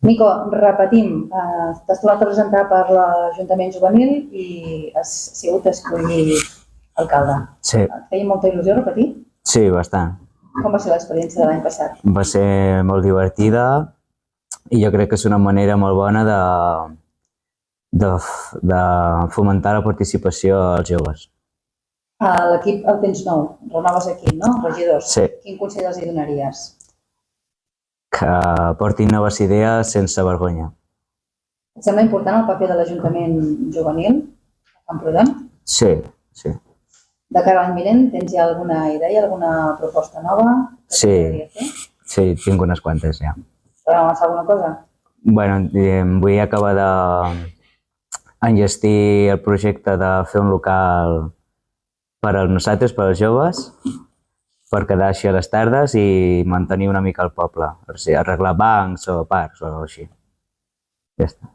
Nico, repetim, t'has tornat a presentar per l'Ajuntament Juvenil i has sigut escollit alcalde. Sí. Et feia molta il·lusió repetir? Sí, bastant. Com va ser l'experiència de l'any passat? Va ser molt divertida i jo crec que és una manera molt bona de fomentar la participació als joves. L'equip el tens nou, renoves equip, no? Regidors. Sí. Quin consell els hi donaries? Que portin noves idees sense vergonya. Et sembla important el paper de l'Ajuntament Juvenil a Camprodon? Sí, sí. De cara a l'any vinent, tens ja alguna idea, alguna proposta nova? Sí, sí, tinc unes quantes ja. Per avançar alguna cosa? Bueno, vull acabar d'enllestir el projecte de fer un local per als nosaltres, per als joves, per quedar així a les tardes i mantenir una mica el poble, o sigui, arreglar bancs o parcs o així. Ja està.